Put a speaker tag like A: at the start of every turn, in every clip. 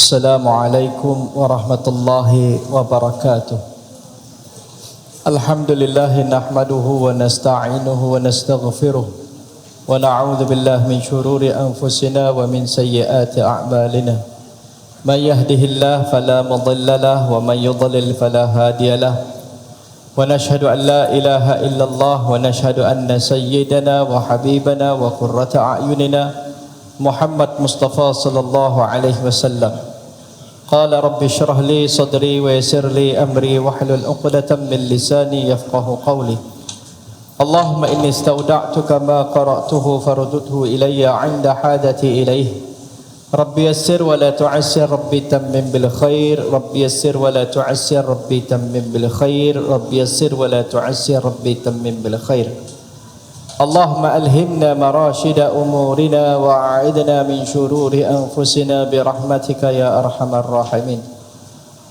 A: Assalamualaikum warahmatullahi wabarakatuh. Alhamdulillahi nahmaduhu wa nasta'inuhu wa nastaghfiruh wa na'udzu billahi min syururi anfusina wa min sayyiati a'malina. May yahdihillahu fala mudilla lahu wa may yudlil fala hadiya lahu. Wa nashhadu an la ilaha illallah wa nashhadu anna sayyidana wa habibana wa qurrata a'yunina Muhammad Mustafa sallallahu alaihi wasallam. Qala rabbi shrah li sadri wa yassir li amri wahlul 'uqdatam min lisani yafqahu qawli. Allahumma inni istawda'tuka ma qara'tuhu farududhu ilayya 'inda hadati ilayhi. Rabbi yassir wa la tu'assir rabbi tammim bil khair. Rabbi yassir wa la tu'assir rabbi tammim bil khair. Rabbi yassir wa la tu'assir rabbi tammim bil khair. Allahumma alhimna marashida umurina wa a'idna min syururi anfusina birahmatika ya arhamar rahimin.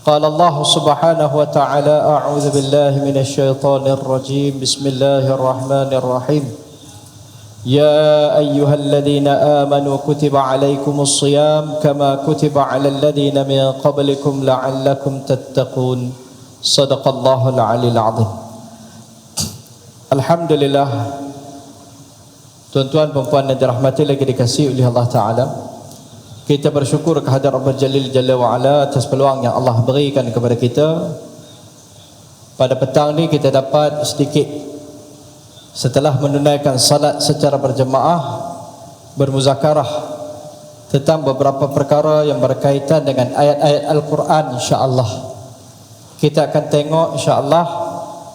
A: Qala Allah subhanahu wa ta'ala a'udzu billahi minasy syaithanir rajim. Bismillahirrahmanirrahim. Ya ayyuhalladzina amanu kutiba alaikumus shiyam kama kutiba alal ladzina min qablikum la'allakum tattaqun. Shadaqallahul aliyil azim. Alhamdulillah, tuan-tuan perempuan yang dirahmati lagi dikasihi oleh Allah Ta'ala, kita bersyukur kehadrat Rabbul Jalil Jalla wa'ala atas peluang yang Allah berikan kepada kita. Pada petang ni kita dapat sedikit, setelah menunaikan salat secara berjemaah, bermuzakarah tentang beberapa perkara yang berkaitan dengan ayat-ayat Al-Quran. InsyaAllah kita akan tengok InsyaAllah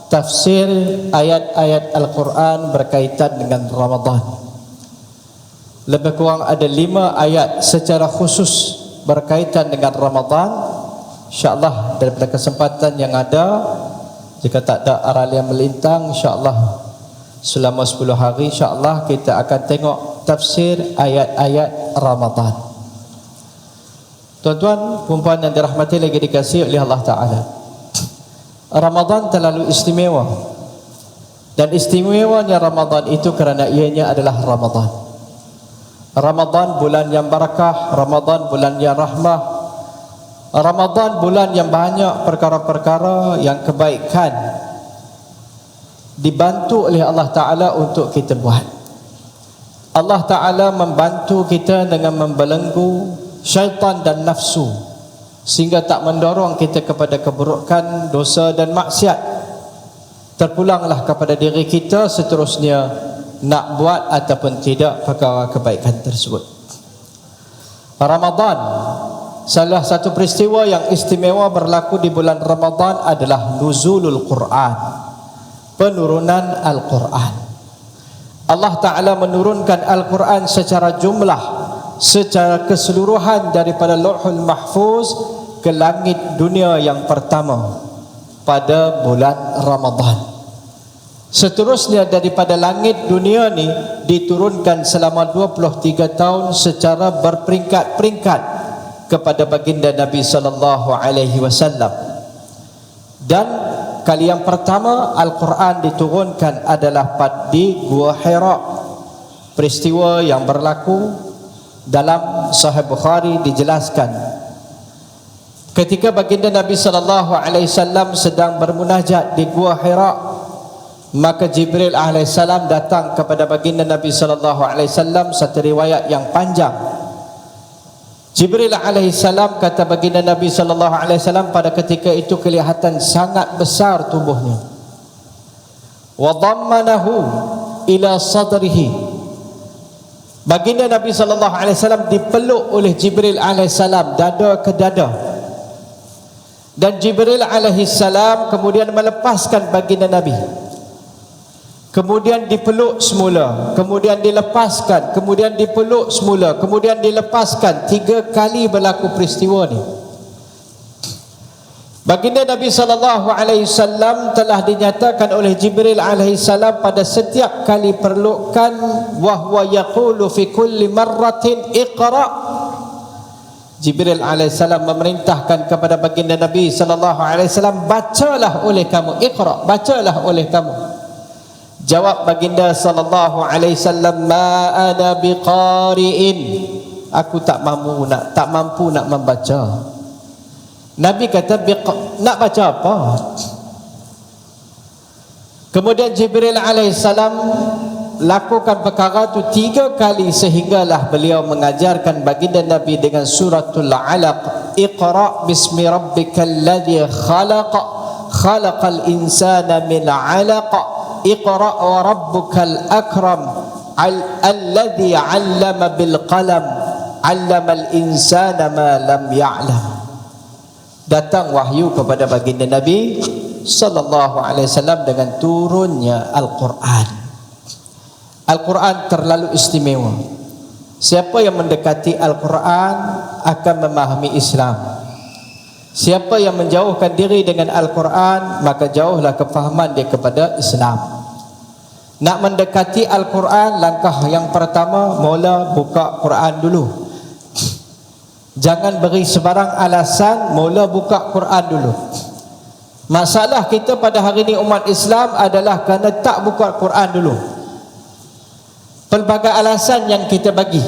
A: tafsir ayat-ayat Al-Quran berkaitan dengan Ramadan. Lebih kurang ada 5 ayat secara khusus berkaitan dengan Ramadan. InsyaAllah daripada kesempatan yang ada, jika tak ada aral yang melintang, InsyaAllah selama 10 hari InsyaAllah kita akan tengok tafsir ayat-ayat Ramadan. Tuan-tuan perempuan yang dirahmati lagi dikasihi oleh Allah Ta'ala, Ramadan terlalu istimewa. Dan istimewanya Ramadan itu kerana ianya adalah Ramadan. Ramadan bulan yang barakah, Ramadan bulan yang rahmah, Ramadan bulan yang banyak perkara-perkara yang kebaikan dibantu oleh Allah Ta'ala untuk kita buat. Allah Ta'ala membantu kita dengan membelenggu syaitan dan nafsu, sehingga tak mendorong kita kepada keburukan, dosa dan maksiat. Terpulanglah kepada diri kita seterusnya nak buat ataupun tidak perkara kebaikan tersebut. Ramadan, salah satu peristiwa yang istimewa berlaku di bulan Ramadan adalah nuzulul Quran, penurunan Al-Quran. Allah Ta'ala menurunkan Al-Quran secara jumlah, secara keseluruhan daripada Lauhul Mahfuz ke langit dunia yang pertama pada bulan Ramadan. Seterusnya daripada langit dunia ni diturunkan selama 23 tahun secara berperingkat-peringkat kepada baginda Nabi sallallahu alaihi wasallam. Dan kali yang pertama Al-Quran diturunkan adalah di Gua Hira. Peristiwa yang berlaku dalam Sahih Bukhari dijelaskan, ketika baginda Nabi sallallahu alaihi wasallam sedang bermunajat di Gua Hira, maka Jibril alaihissalam datang kepada baginda Nabi sallallahu alaihi wasallam. Satu riwayat yang panjang, Jibril alaihissalam kata baginda Nabi sallallahu alaihi wasallam pada ketika itu kelihatan sangat besar tubuhnya. Wa dhammanahu ila sadrihi. Baginda Nabi sallallahu alaihi wasallam dipeluk oleh Jibril alaihissalam dada ke dada. Dan Jibril alaihissalam kemudian melepaskan baginda Nabi, kemudian dipeluk semula, kemudian dilepaskan, kemudian dipeluk semula, kemudian dilepaskan. 3 kali berlaku peristiwa ni. Baginda Nabi sallallahu alaihi wasallam telah dinyatakan oleh Jibril alaihi salam pada setiap kali perlukan, wa huwa yaqulu fi kulli marratin iqra. Jibril alaihi salam memerintahkan kepada baginda Nabi sallallahu alaihi wasallam, bacalah oleh kamu, iqra, bacalah oleh kamu. Jawab baginda sallallahu alaihi wasallam, ma ana biqari'in aku tak mampu nak membaca. Nabi kata, nak baca apa? Kemudian Jibril alaihissalam lakukan perkara itu 3 kali sehinggalah beliau mengajarkan baginda Nabi dengan suratul Alaq, Iqra bismi rabbikal ladzi khalaq, khalaqal insana min 'alaq, Iqra wa rabbukal akram, alladzi 'allama bil qalam, 'allamal insana ma lam ya'lam. Datang wahyu kepada baginda Nabi sallallahu alaihi wasallam dengan turunnya Al-Quran. Al-Quran terlalu istimewa. Siapa yang mendekati Al-Quran akan memahami Islam. Siapa yang menjauhkan diri dengan Al-Quran, maka jauhlah kefahaman dia kepada Islam. Nak mendekati Al-Quran, langkah yang pertama, mula buka Quran dulu. Jangan beri sebarang alasan, mula buka Quran dulu. Masalah kita pada hari ini umat Islam adalah kerana tak buka Quran dulu. Pelbagai alasan yang kita bagi.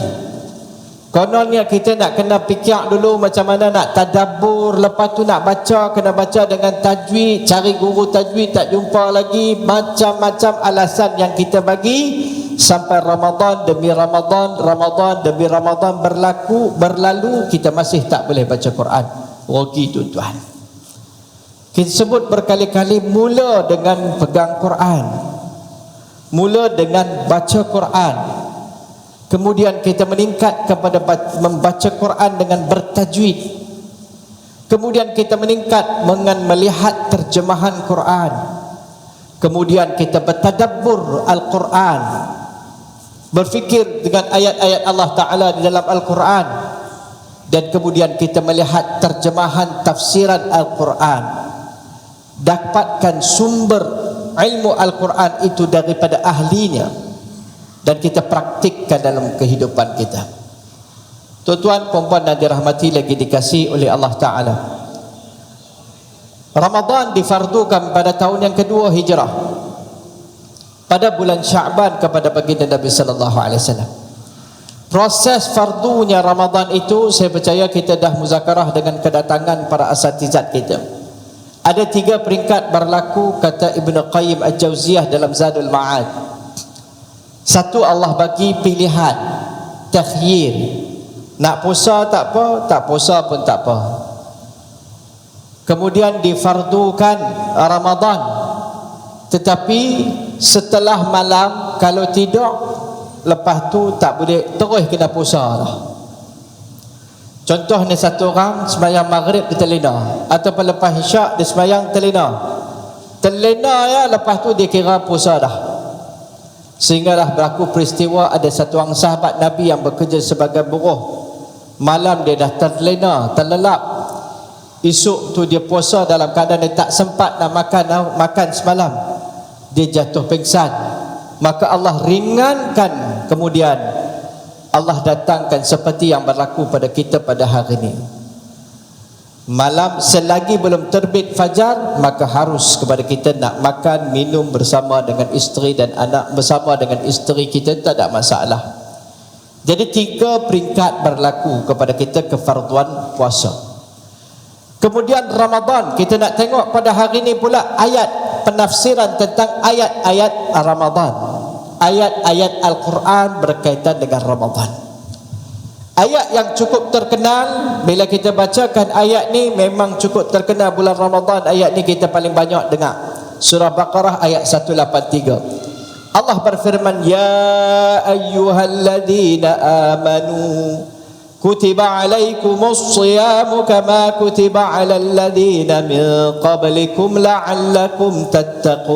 A: Kononnya kita nak kena fikir dulu macam mana nak tadabbur, lepas tu nak baca, kena baca dengan tajwid, cari guru tajwid tak jumpa lagi, macam-macam alasan yang kita bagi. Sampai Ramadan demi Ramadan, Ramadan demi Ramadan berlalu, kita masih tak boleh baca Quran. Rugi tuan-tuan. Kita sebut berkali-kali, mula dengan pegang Quran, mula dengan baca Quran. Kemudian kita meningkat kepada membaca Quran dengan bertajwid. Kemudian kita meningkat dengan melihat terjemahan Quran. Kemudian kita bertadabbur Al-Quran, berfikir dengan ayat-ayat Allah Ta'ala di dalam Al-Quran. Dan kemudian kita melihat terjemahan tafsiran Al-Quran. Dapatkan sumber ilmu Al-Quran itu daripada ahlinya, dan kita praktikkan dalam kehidupan kita. Tuan-tuan, puan-puan yang dirahmati lagi dikasihi oleh Allah Ta'ala, Ramadan difardukan pada tahun yang kedua Hijrah, pada bulan Sya'ban kepada baginda Nabi sallallahu alaihi wasallam. Proses fardunya Ramadan itu, saya percaya kita dah muzakarah dengan kedatangan para asatizat kita. Ada 3 peringkat berlaku, kata Ibnu Qayyim Al-Jauziyah dalam Zadul Ma'ad. Satu, Allah bagi pilihan, takhyir. Nak puasa tak apa, tak puasa pun tak apa. Kemudian difardukan Ramadan, tetapi setelah malam, kalau tidak, lepas tu tak boleh, terus kena puasa lah. Contohnya, satu orang sembahyang maghrib di telena, ataupun lepas isyak dia sembahyang telena ya, lepas tu dia kira puasa dah. Sehinggalah berlaku peristiwa, ada satu orang sahabat Nabi yang bekerja sebagai buruh. Malam dia dah terlena, terlelap. Esok tu dia puasa dalam keadaan dia tak sempat nak makan semalam. Dia jatuh pingsan. Maka Allah ringankan, kemudian Allah datangkan seperti yang berlaku pada kita pada hari ini. Malam selagi belum terbit fajar, maka harus kepada kita nak makan, minum bersama dengan isteri dan anak, bersama dengan isteri kita, tak ada masalah. Jadi 3 peringkat berlaku kepada kita kefarduan puasa. Kemudian Ramadan, kita nak tengok pada hari ini pula ayat penafsiran tentang ayat-ayat Ramadan, ayat-ayat Al-Quran berkaitan dengan Ramadan. Ayat yang cukup terkenal, bila kita bacakan ayat ni memang cukup terkenal bulan Ramadan. Ayat ni kita paling banyak dengar. Surah Baqarah ayat 183. Allah berfirman, ya ayyuhalladzina amanu kutiba alaikumus siyamu kama kutiba alal ladzina min qablikum la'allakum tattaqun.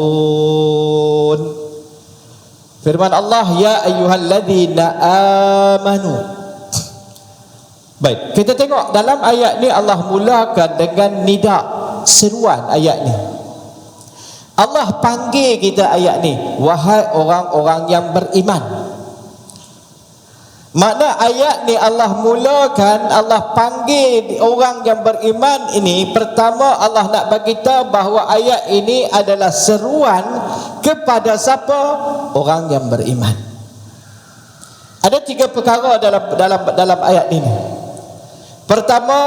A: Firman Allah, ya ayyuhalladzina amanu. Baik, kita tengok dalam ayat ni Allah mulakan dengan nida, seruan ayat ni. Allah panggil kita ayat ni, wahai orang-orang yang beriman. Makna ayat ni Allah mulakan, Allah panggil orang yang beriman ini. Pertama, Allah nak bagi tahu bahawa ayat ini adalah seruan kepada siapa? Orang yang beriman. Ada 3 perkara dalam ayat ini. Pertama,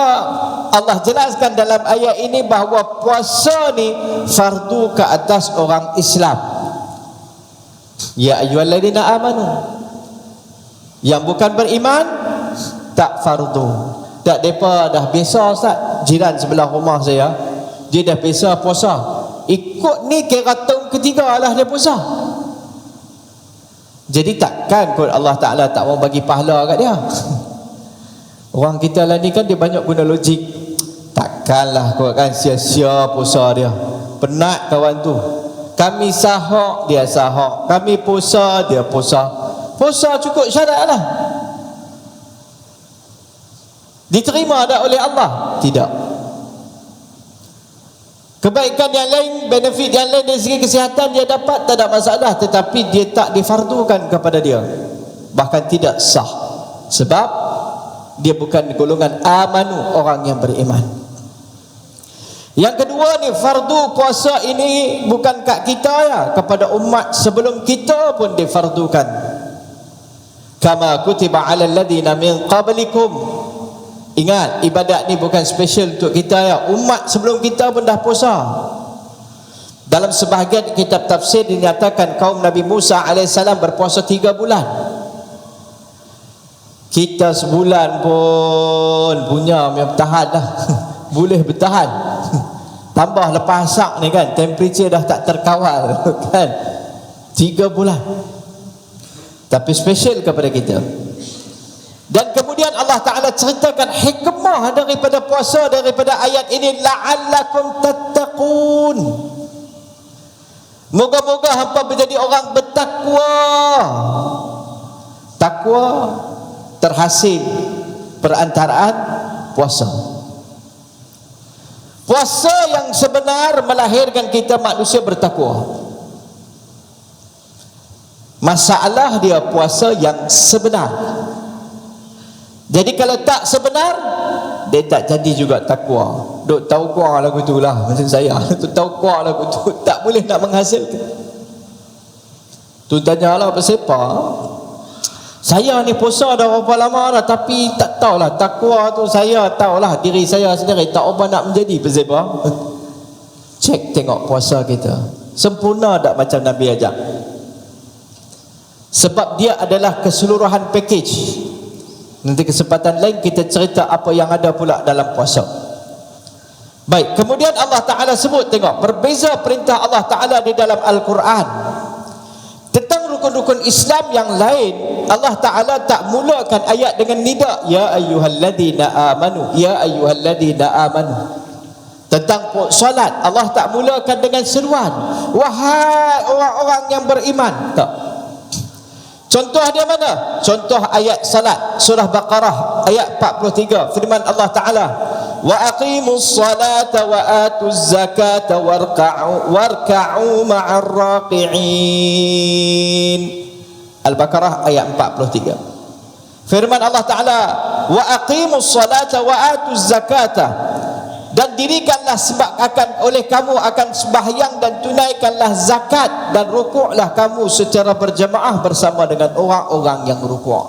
A: Allah jelaskan dalam ayat ini bahawa puasa ni fardu ke atas orang Islam. Ya ayyuhalladzina amanu. Yang bukan beriman tak fardu. Tak, depa dah biasa Ustaz. Jiran sebelah rumah saya, dia dah biasa puasa. Ikut ni kira tahun ketiga lah dia puasa. Jadi takkan pun Allah Ta'ala tak mau bagi pahala kat dia. Orang kita lah ni kan dia banyak guna logik. Takkanlah kau kan sia-sia puasa dia. Penat kawan tu. Kami sahak, dia sahak. Kami puasa, dia puasa. Puasa cukup syarat lah. Diterima tak oleh Allah? Tidak. Kebaikan yang lain, benefit yang lain dari segi kesihatan dia dapat, tak ada masalah. Tetapi dia tak difardukan kepada dia. Bahkan tidak sah. Sebab dia bukan golongan amanu, orang yang beriman. Yang kedua ni, fardu puasa ini bukan kat kita ya, kepada umat sebelum kita pun difardukan. Kama kutiba 'alal ladzina min qablikum. Ingat, ibadat ni bukan special untuk kita ya, umat sebelum kita pun dah puasa. Dalam sebahagian kitab tafsir dinyatakan kaum Nabi Musa AS berpuasa 3 bulan. Kita sebulan pun punya bertahan dah. Boleh bertahan. Tambah lepas asak ni kan, temperature dah tak terkawal kan. 3 bulan. Tapi special kepada kita. Dan kemudian Allah Ta'ala ceritakan hikmah daripada puasa, daripada ayat ini, la'allakum tattaqun. Moga-moga hampa menjadi orang bertakwa. Takwa terhasil perantaraan puasa. Puasa yang sebenar melahirkan kita manusia bertakwa. Masalah dia puasa yang sebenar. Jadi kalau tak sebenar, dia tak jadi juga takwa. Duk tauqwa lagu tu lah, macam saya. Tu tauqwa lagu tu tak boleh nak menghasilkan. Tu tanyalah apa siapa? Saya ni puasa dah berapa lama dah, tapi tak tahulah takwa tu. Saya tahulah diri saya sendiri tak apa nak menjadi apa. Cek tengok puasa kita sempurna tak macam Nabi ajak. Sebab dia adalah keseluruhan package. Nanti kesempatan lain kita cerita apa yang ada pula dalam puasa. Baik, kemudian Allah Ta'ala sebut, tengok, berbeza perintah Allah Ta'ala di dalam Al-Quran. Tentang rukun-rukun Islam yang lain, Allah Ta'ala tak mulakan ayat dengan nida, ya ayyuhalladzina amanu, ya ayyuhalladzina amanu. Tentang solat, Allah tak mulakan dengan seruan, wahai orang-orang yang beriman. Tak. Contoh dia mana? Contoh ayat salat, surah Baqarah ayat 43, firman Allah Ta'ala, wa aqimus salata wa atuz zakata warka'u ma'ar raqi'in. Al-Baqarah ayat 43. Firman Allah Ta'ala, wa aqimus salata wa atuz zakata, dan dirikanlah sebab akan oleh kamu akan sembahyang dan tunaikanlah zakat, dan rukuklah kamu secara berjemaah bersama dengan orang-orang yang rukuk.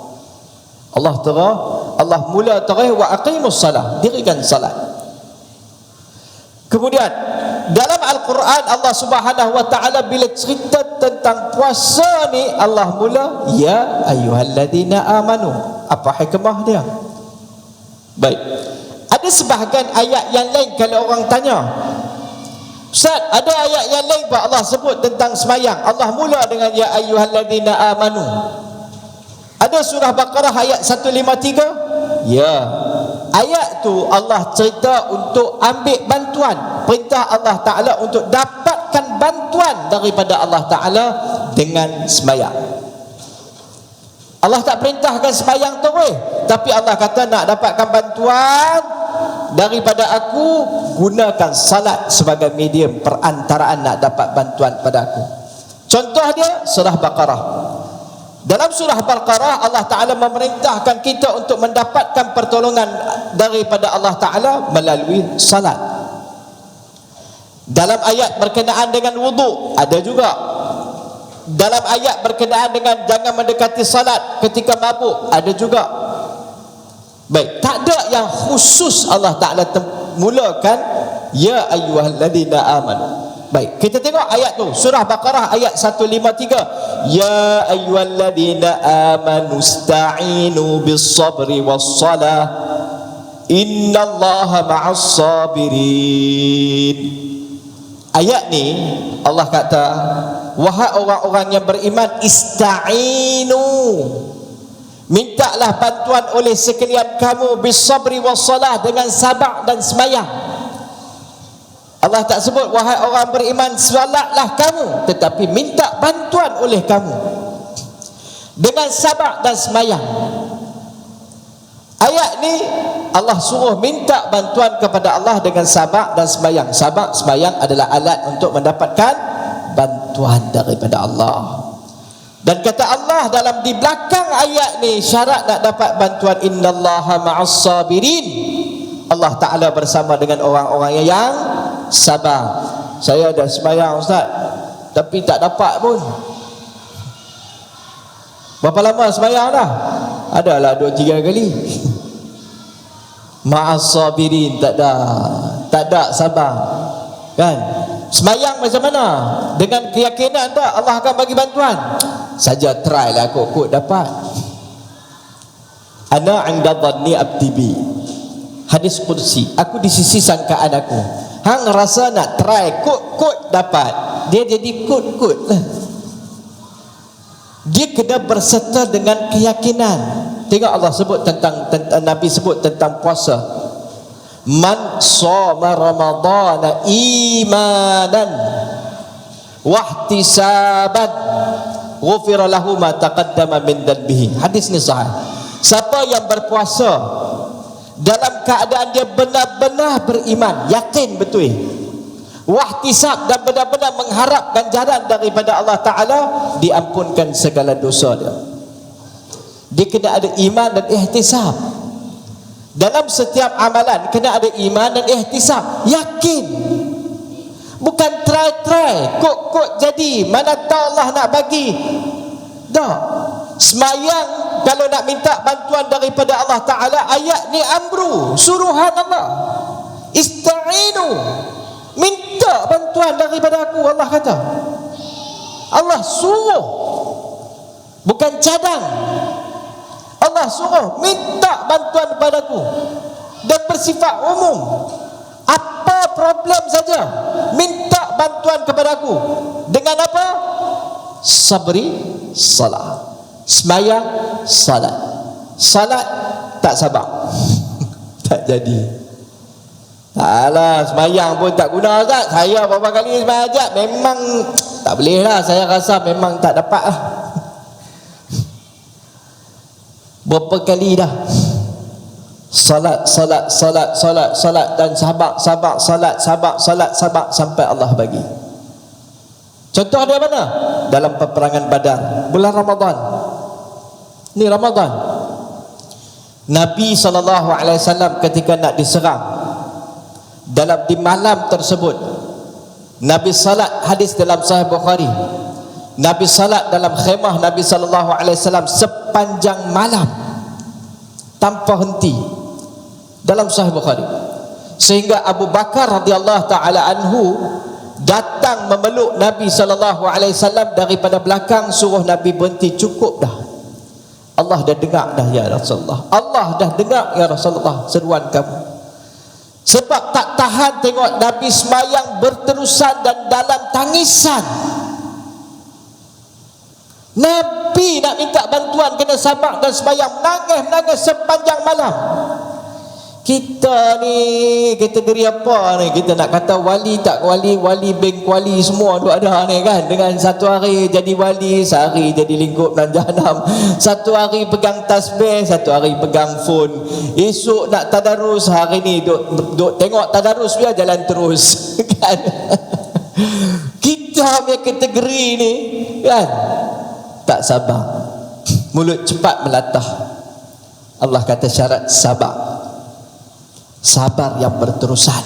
A: Allah mula terus wa aqimus salah, dirikan salat. Kemudian dalam Al-Quran Allah Subhanahu wa taala bila cerita tentang puasa ni, Allah mula ya ayyuhalladzina amanu. Apa hikmah dia? Baik. Ada sebahagian ayat yang lain kalau orang tanya, Ustaz, ada ayat yang lain pak Allah sebut tentang semayang, Allah mula dengan ya ayyuhalladzina amanu. Ada surah Baqarah ayat 153? Ya. Ayat tu Allah cerita untuk ambil bantuan, perintah Allah Ta'ala untuk dapatkan bantuan daripada Allah Ta'ala dengan semayang. Allah tak perintahkan semayang terus, tapi Allah kata nak dapatkan bantuan daripada aku, gunakan salat sebagai medium perantaraan nak dapat bantuan pada aku. Contoh dia surah Baqarah. Dalam surah Baqarah Allah Ta'ala memerintahkan kita untuk mendapatkan pertolongan daripada Allah Ta'ala melalui salat. Dalam ayat berkenaan dengan wuduk ada juga dalam ayat berkenaan dengan jangan mendekati salat ketika mabuk, ada juga. Baik, tak ada yang khusus Allah Ta'ala mulakan ya ayyuhalladzina amanu. Baik, kita tengok ayat tu, surah Baqarah ayat 153. Ya ayyuhalladzina amanu ista'inu bis-sabri was-salah innallaha ma'as sabirin. Ayat ni Allah kata, wahai orang-orang yang beriman, ista'inu, mintalah bantuan oleh sekalian kamu bis-sabri was-salah, dengan sabar dan semayang. Allah tak sebut wahai orang beriman salatlah kamu, tetapi minta bantuan oleh kamu dengan sabar dan semayang. Ayat ni Allah suruh minta bantuan kepada Allah dengan sabar dan semayang. Sabar, semayang adalah alat untuk mendapatkan bantuan daripada Allah. Dan kata Allah dalam di belakang ayat ni, syarat nak dapat bantuan, innallaha ma'as sabirin, Allah Ta'ala bersama dengan orang-orang yang sabar. Saya dah sembahyang Ustaz, tapi tak dapat pun. Berapa lama sembahyang dah? Adalah 2-3 kali. Ma'as sabirin, tak ada sabar. Kan? Sembahyang macam mana? Dengan keyakinan tak Allah akan bagi bantuan? Saja try lah, kot dapat. Ana 'inda dhanni abdi bi. Hadis qudsi, aku di sisi sangkaan aku. Hang rasa nak try kot dapat, dia jadi kot lah. Dia kena berserta dengan keyakinan. Tengok Allah sebut tentang Nabi sebut tentang puasa. Man shoma ramadhana imanan wahtisaban ghufira lahu ma taqaddama min dhanbihi. Hadis ni sahih. Siapa yang berpuasa dalam keadaan dia benar-benar beriman, yakin betul, wahtisab, dan benar-benar mengharap ganjaran daripada Allah Ta'ala, diampunkan segala dosa dia. Dia kena ada iman dan ihtisab. Dalam setiap amalan kena ada iman dan ihtisab, yakin. Bukan try kok jadi, mana tahu Allah nak bagi. Tak. Semayang kalau nak minta bantuan daripada Allah Ta'ala, ayat ni amru, suruhan Allah. Ista'inu, minta bantuan daripada aku, Allah kata. Allah suruh, bukan cadang. Allah suruh minta bantuan kepadaku, dan bersifat umum. Apa problem saja, minta bantuan kepadaku. Dengan apa? Sabri, salat. Semayang, salat. Salat tak sabar. Tak jadi. Alah, semayang pun tak guna Ustaz. Saya berapa kali semayang hajat, memang tak boleh lah. Saya rasa memang tak dapat lah. Berapa kali dah salat dan sabar, salat sampai Allah bagi. Contoh dia mana? Dalam peperangan Badar, bulan Ramadan. Ni Ramadan. Nabi SAW ketika nak diserang, dalam di malam tersebut, Nabi salat, hadis dalam Sahih Bukhari, Nabi salat dalam khemah Nabi SAW sepanjang malam tanpa henti, dalam Sahih Bukhari. Sehingga Abu Bakar radhiyallahu taala anhu datang memeluk Nabi SAW daripada belakang, suruh Nabi berhenti. Cukup dah, Allah dah dengar dah ya Rasulullah, Allah dah dengar ya Rasulullah seruan kamu. Sebab tak tahan tengok Nabi semayang berterusan dan dalam tangisan. Nabi nak minta bantuan, kena sabar dan semayang, menangis sepanjang malam. Kita ni kategori apa ni? Kita nak kata wali tak wali, wali bank wali semua tu ada ni kan. Dengan satu hari jadi wali, sehari jadi lingkup dan jahanam. Satu hari pegang tasbih, satu hari pegang phone. Esok nak tadarus, hari ni duk tengok tadarus dia jalan terus kan. Kita punya kategori ni kan, tak sabar, mulut cepat melatah. Allah kata syarat sabar, sabar yang berterusan.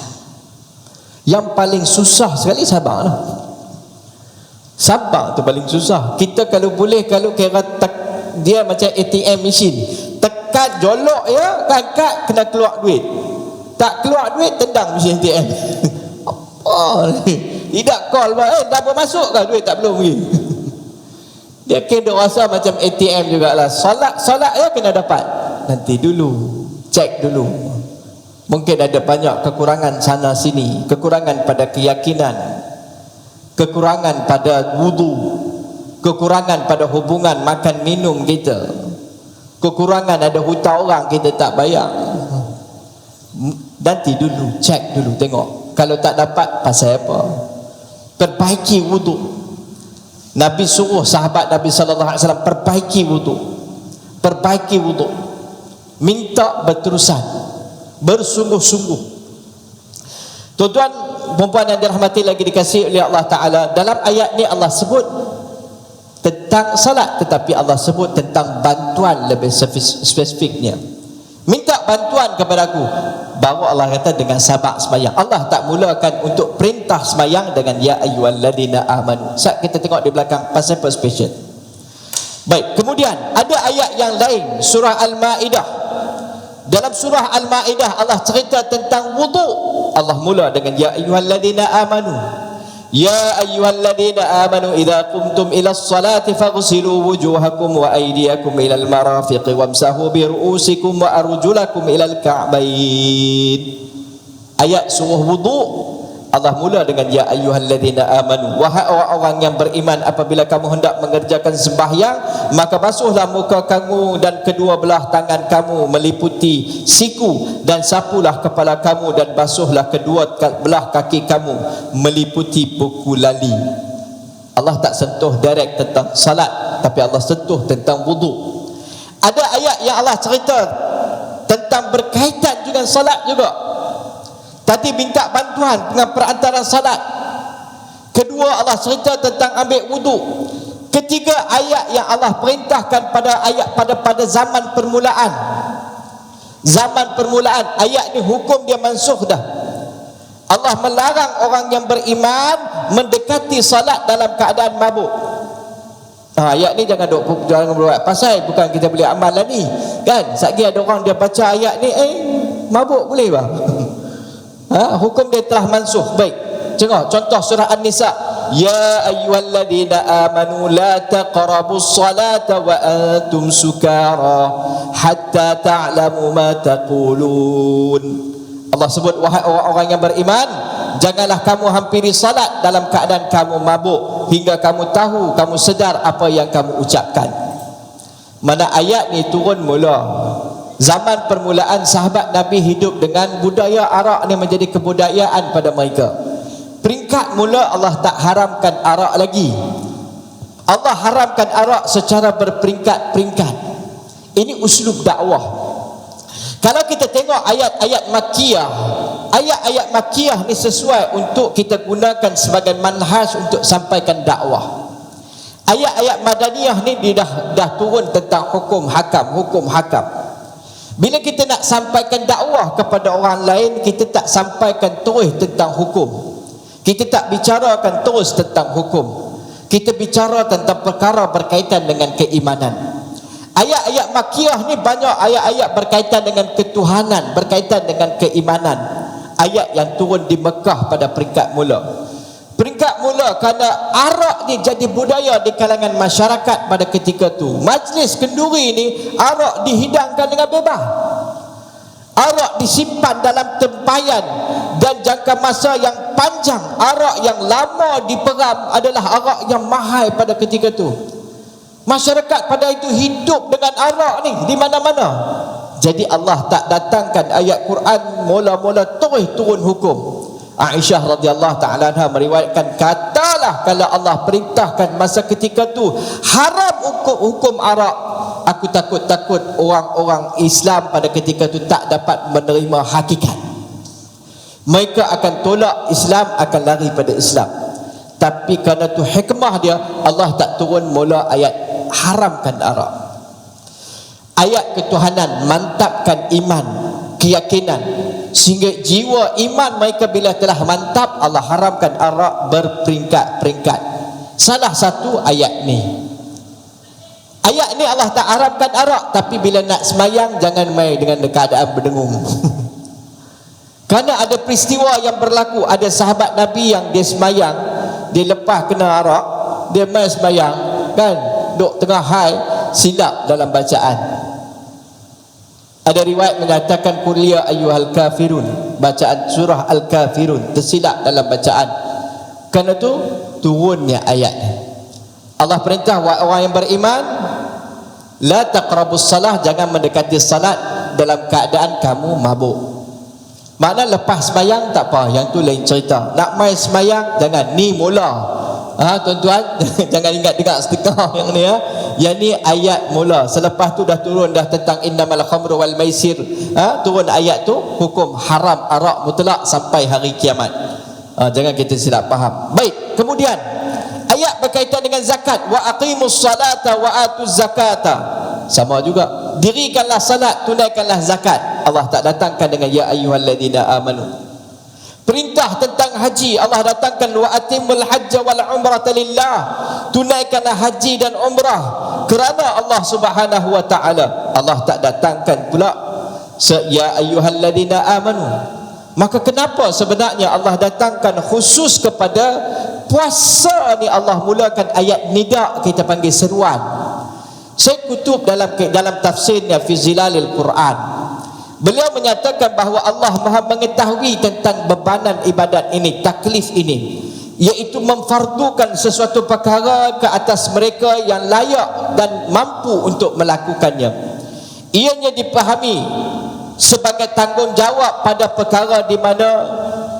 A: Yang paling susah sekali sabar lah. Sabar tu paling susah. Kita kalau boleh, kalau kira dia macam ATM machine, tekan jolok ya, angkat kena keluar duit. Tak keluar duit, tendang mesin ATM. Apa ni? Tidak call dah bermasuk ke duit, tak belum pergi. Dia kena rasa macam ATM jugalah. Solat ya kena dapat. Nanti dulu, cek dulu. Mungkin ada banyak kekurangan sana sini, kekurangan pada keyakinan, kekurangan pada wudu, kekurangan pada hubungan makan minum kita, kekurangan ada hutang orang kita tak bayar. Nanti dulu, cek dulu, tengok. Kalau tak dapat, pasal apa? Perbaiki wudu. Nabi suruh sahabat Nabi SAW perbaiki wudu. Perbaiki wudu. Minta berterusan, bersungguh-sungguh. Tuan-tuan, perempuan yang dirahmati lagi dikasihi oleh Allah Ta'ala, dalam ayat ni Allah sebut tentang salat, tetapi Allah sebut tentang bantuan lebih spesifiknya. Minta bantuan kepada aku, baru Allah kata dengan sabak semayang. Allah tak mulakan untuk perintah semayang dengan ya ayyuhalladzina amanu. Saat kita tengok di belakang pasal special. Baik, kemudian ada ayat yang lain, surah Al-Maidah. Dalam surah Al-Maidah Allah cerita tentang wudu. Allah mula dengan ya ayyuhalladzina amanu. Ya ayyuhalladzina amanu idza qumtum ilas salati faghsilu wujuhakum wa aydiyakum ilal marafiqi wamsahu bi ru'usikum wa arjulakum ilal ka'bayn. Ayat surah wudu Allah mula dengan ya ayyuhalladzina amanu. Wahai orang-orang yang beriman, apabila kamu hendak mengerjakan sembahyang, maka basuhlah muka kamu dan kedua belah tangan kamu meliputi siku, dan sapulah kepala kamu dan basuhlah kedua belah kaki kamu meliputi buku lali. Allah tak sentuh direct tentang salat, tapi Allah sentuh tentang wudu. Ada ayat yang Allah cerita tentang berkaitan dengan salat juga. Tadi minta bantuan dengan perantaraan salat. Kedua, Allah cerita tentang ambil wudu. Ketiga, ayat yang Allah perintahkan pada zaman permulaan. Zaman permulaan, ayat ni hukum dia mansukh dah. Allah melarang orang yang beriman mendekati salat dalam keadaan mabuk. Ayat ni jangan buat pasal bukan kita boleh amal lah ni. Kan? Satgi ada orang dia baca ayat ni, mabuk boleh bang? Hukum dia telah mansukh. Baik, tengok contoh surah An-Nisa. Ya ayyuhalladzina amanu la taqrabus salata wa antum sukara hatta ta'lamu ma taqulun. Allah sebut, wahai orang-orang yang beriman, janganlah kamu hampiri salat dalam keadaan kamu mabuk hingga kamu tahu, kamu sedar apa yang kamu ucapkan. Mana ayat ni turun mula zaman permulaan sahabat Nabi hidup dengan budaya arak ni menjadi kebudayaan pada mereka. Peringkat mula Allah tak haramkan arak lagi. Allah haramkan arak secara berperingkat-peringkat. Ini uslub dakwah. Kalau kita tengok ayat-ayat Makkiyah, ayat-ayat Makkiyah ni sesuai untuk kita gunakan sebagai manhaj untuk sampaikan dakwah. Ayat-ayat Madaniyah ni dia dah turun tentang hukum hakam. Bila kita nak sampaikan dakwah kepada orang lain, kita tak sampaikan terus tentang hukum. Kita tak bicarakan terus tentang hukum. Kita bicara tentang perkara berkaitan dengan keimanan. Ayat-ayat Makkiyah ni banyak ayat-ayat berkaitan dengan ketuhanan, berkaitan dengan keimanan. Ayat yang turun di Mekah pada peringkat mula. Peringkat mula kerana arak ni jadi budaya di kalangan masyarakat pada ketika tu. Majlis kenduri ni arak dihidangkan dengan bebas. Arak disimpan dalam tempayan dan jangka masa yang panjang. Arak yang lama diperam adalah arak yang mahal pada ketika tu. Masyarakat pada itu hidup dengan arak ni di mana-mana. Jadi Allah tak datangkan ayat Quran mula-mula terus turun hukum. Aisyah radhiyallahu ta'ala anha meriwayatkan, katalah kalau Allah perintahkan masa ketika tu haram hukum arak, aku takut orang-orang Islam pada ketika tu tak dapat menerima hakikat. Mereka akan tolak Islam, akan lari pada Islam. Tapi kerana tu hikmah dia, Allah tak turun mula ayat haramkan arak. Ayat ketuhanan mantapkan iman, keyakinan, sehingga jiwa iman mereka bila telah mantap, Allah haramkan arak berperingkat-peringkat. Salah satu ayat ni. Ayat ni Allah tak harapkan arak, tapi bila nak semayang jangan main dengan keadaan berdengung. Kerana ada peristiwa yang berlaku. Ada sahabat Nabi yang dia semayang, dia lepas kena arak, dia main semayang kan, duk tengah high, silap dalam bacaan. Ada riwayat menyatakan qul ya ayyuhal kafirun, bacaan surah Al-Kafirun, tersilap dalam bacaan. Kerana tu turunnya ayat ni. Allah perintah orang yang beriman, la taqrabus salah, jangan mendekati salat dalam keadaan kamu mabuk. Makna lepas sembahyang tak apa, yang tu lain cerita. Nak main sembahyang jangan, ni mula. Tuan-tuan jangan ingat dengar sedekah yang ni Yang ni ayat mula. Selepas tu dah turun dah tentang innamal khamru wal maisir. Turun ayat tu hukum haram arak mutlak sampai hari kiamat. Jangan kita silap faham. Baik, kemudian ayat berkaitan dengan zakat, wa aqimus salata wa atuz zakata. Sama juga, dirikanlah salat, tunaikanlah zakat. Allah tak datangkan dengan ya ayyuhalladzina amanu. Perintah tentang haji Allah datangkan wa atimul hajja wal umrata lillah, tunaikanlah haji dan umrah kerana Allah Subhanahu wa taala. Allah tak datangkan pula ya ayyuhalladzina amanu. Maka kenapa sebenarnya Allah datangkan khusus kepada puasa ni? Allah mulakan ayat nida, kita panggil seruan. Syekh Qutb dalam tafsirnya fi Zilalil Quran, beliau menyatakan bahawa Allah Maha mengetahui tentang bebanan ibadat ini, taklif ini, iaitu memfardukan sesuatu perkara ke atas mereka yang layak dan mampu untuk melakukannya. Ianya dipahami sebagai tanggungjawab pada perkara di mana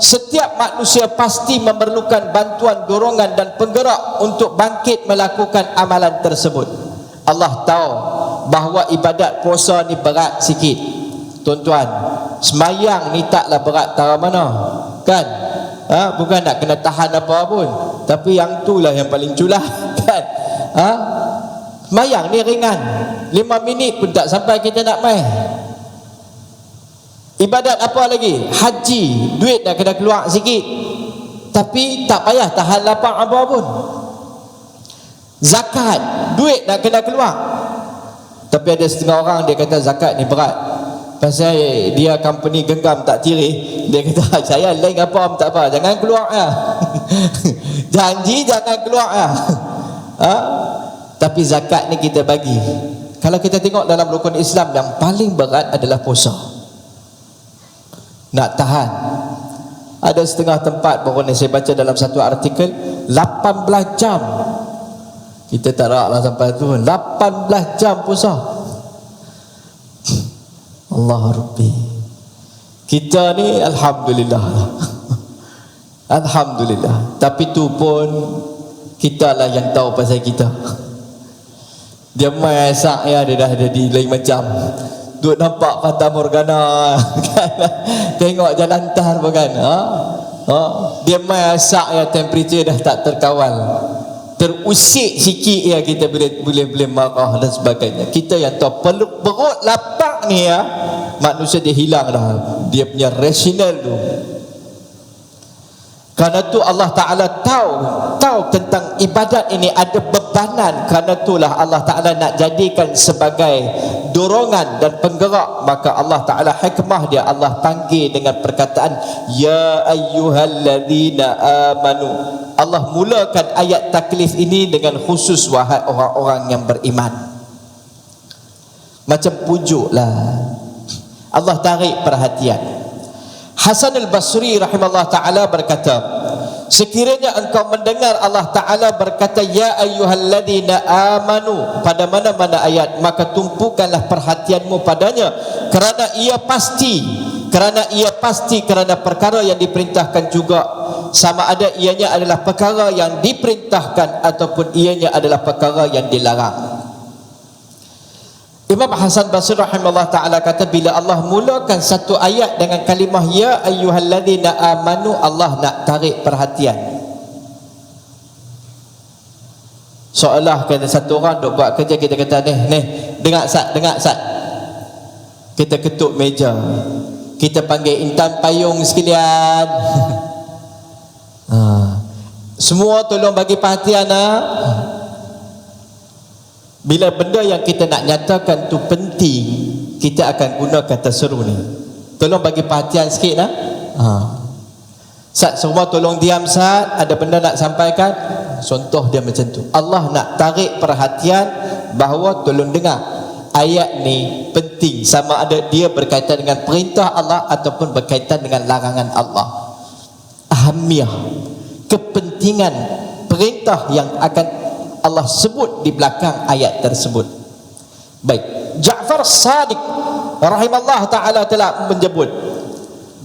A: setiap manusia pasti memerlukan bantuan, dorongan dan penggerak untuk bangkit melakukan amalan tersebut. Allah tahu bahawa ibadat puasa ni berat sikit. Tuan-tuan, semayang ni taklah berat tara mana, kan? Bukan nak kena tahan apa pun, tapi yang itulah yang paling culah, kan? Semayang ni ringan, 5 minit pun tak sampai kita nak main. Ibadat apa lagi? Haji, duit dah kena keluar sikit, tapi tak payah tahan lapang apa pun. Zakat, duit dah kena keluar, tapi ada setengah orang dia kata zakat ni berat, pasal dia company genggam tak tirih. Dia kata saya lain apa tak apa, jangan keluar ya. Janji jangan keluar ya. Tapi zakat ni kita bagi. Kalau kita tengok dalam rukun Islam, yang paling berat adalah puasa. Nak tahan. Ada setengah tempat baru ni saya baca dalam satu artikel 18 jam. Kita tak nak lah sampai tu 18 jam puasa. Allah Rabbi, kita ni alhamdulillah. Alhamdulillah. Tapi tu pun kita lah yang tahu pasal kita. Dia main esak ya, dia dah jadi lain macam. Duk nampak Fata Morgana kan? Tengok jalan tar bukan? Dia main esak ya, temperature dah tak terkawal, terusik sikit ya, kita boleh marah dan sebagainya. Kita yang tahu perut lapang ni ya, manusia dia hilang dah dia punya rasional tu. Kerana tu Allah Ta'ala tahu tentang ibadat ini ada bebanan. Kerana itulah Allah Ta'ala nak jadikan sebagai dorongan dan penggerak. Maka Allah Ta'ala hikmah dia, Allah panggil dengan perkataan ya ayyuhalladzina amanu. Allah mulakan ayat taklif ini dengan khusus wahai orang-orang yang beriman. Macam pujuk lah, Allah tarik perhatian. Hasan al-Basri rahimahullah ta'ala berkata, sekiranya engkau mendengar Allah Ta'ala berkata ya ayyuhalladzina amanu pada mana-mana ayat, maka tumpukanlah perhatianmu padanya, kerana ia pasti kerana perkara yang diperintahkan juga, sama ada ianya adalah perkara yang diperintahkan ataupun ianya adalah perkara yang dilarang. Imam Hasan Basri rahimahullah ta'ala kata, bila Allah mulakan satu ayat dengan kalimah ya ayyuhalladzina amanu, Allah nak tarik perhatian. Seolah kata satu orang duk buat kerja, kita kata ni dengar sat. Kita ketuk meja, kita panggil intan payung sekalian. Semua tolong bagi perhatian Bila benda yang kita nak nyatakan tu penting, kita akan guna kata seru ni. Tolong bagi perhatian sikit Sat, semua tolong diam Sat. Ada benda nak sampaikan. Contoh dia macam tu. Allah nak tarik perhatian bahawa tolong dengar, ayat ni penting, sama ada dia berkaitan dengan perintah Allah ataupun berkaitan dengan larangan Allah. Ahamiyah, kepentingan perintah yang akan Allah sebut di belakang ayat tersebut. Baik, Ja'far Shadiq rahimahullah ta'ala telah menyebut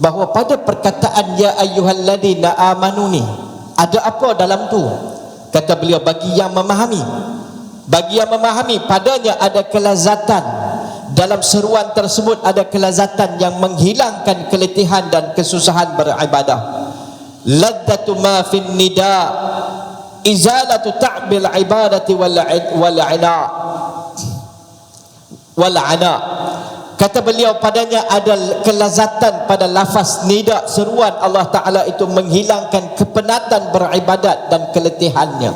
A: bahawa pada perkataan ya ayyuhalladzina amanu ni ada apa dalam tu? Kata beliau, bagi yang memahami, padanya ada kelazatan. Dalam seruan tersebut ada kelazatan yang menghilangkan keletihan dan kesusahan beribadah. Ladzatu ma fin nida, izalatu ta'bil ibadati wal ana. Kata beliau, padanya ada kelazatan pada lafaz nida, seruan Allah Ta'ala itu menghilangkan kepenatan beribadat dan keletihannya.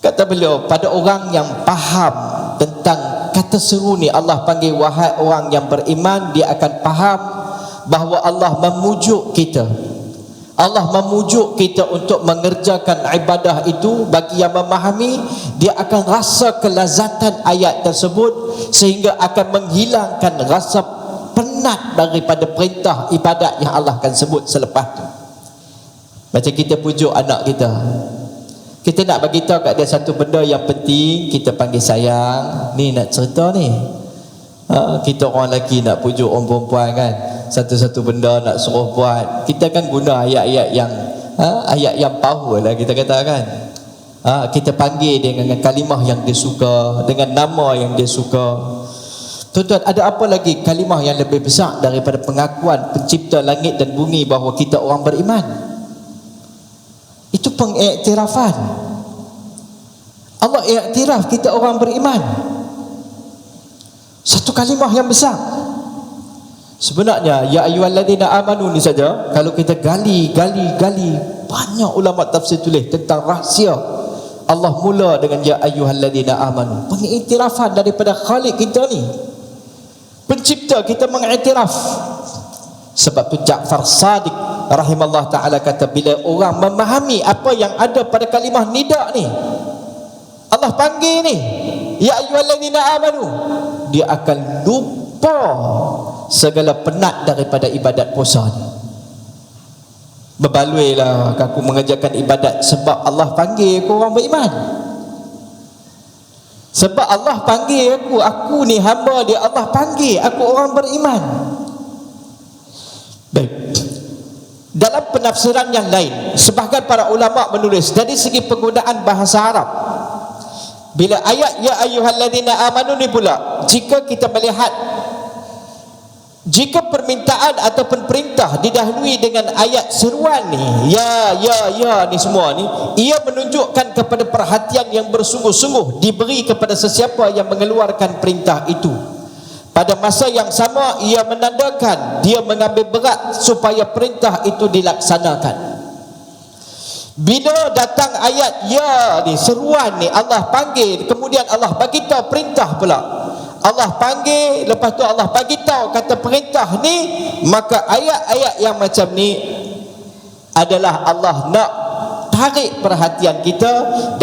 A: Kata beliau, pada orang yang faham tentang kata seru ni, Allah panggil wahai orang yang beriman, dia akan faham bahawa Allah memujuk kita. Allah memujuk kita untuk mengerjakan ibadah itu. Bagi yang memahami, dia akan rasa kelazatan ayat tersebut, sehingga akan menghilangkan rasa penat daripada perintah ibadat yang Allah akan sebut selepas tu. Macam kita pujuk anak kita, kita nak bagi tahu kat dia satu benda yang penting, kita panggil sayang, ni nak cerita ni. Kita orang lelaki nak pujuk orang perempuan kan, satu-satu benda nak suruh buat, kita kan guna ayat-ayat yang ayat yang power lah kita katakan. Kita panggil dia dengan kalimah yang dia suka, dengan nama yang dia suka. Tuan-tuan, ada apa lagi kalimah yang lebih besar daripada pengakuan pencipta langit dan bumi bahawa kita orang beriman? Itu pengiktirafan. Allah iktiraf kita orang beriman. Satu kalimah yang besar. Sebenarnya ya ayyuhalladzina amanu ni saja, kalau kita gali, banyak ulama tafsir tulis tentang rahsia. Allah mula dengan ya ayyuhalladzina amanu, pengiktirafan daripada Khalik kita ni, pencipta kita, mengiktiraf. Sebab tu Ja'far Shadiq rahimahullah ta'ala kata, bila orang memahami apa yang ada pada kalimah nida ni, Allah panggil ni ya ayyuhalladzina amanu, dia akan lupa segala penat daripada ibadat puasa ni. Berbaluilah aku mengerjakan ibadat sebab Allah panggil aku orang beriman. Sebab Allah panggil aku ni hamba dia, Allah panggil aku orang beriman. Baik, dalam penafsiran yang lain, sebahagian para ulama menulis dari segi penggunaan bahasa Arab, bila ayat ya ayyuhalladzina amanu ni pula, jika kita melihat, jika permintaan ataupun perintah didahului dengan ayat seruan ni, ya ni semua ni, ia menunjukkan kepada perhatian yang bersungguh-sungguh diberi kepada sesiapa yang mengeluarkan perintah itu. Pada masa yang sama, ia menandakan dia mengambil berat supaya perintah itu dilaksanakan. Bila datang ayat ya ni, seruan ni, Allah panggil, kemudian Allah bagi tahu perintah pula. Allah panggil, lepas tu Allah bagi tahu kata perintah ni, maka ayat-ayat yang macam ni adalah Allah nak tarik perhatian kita,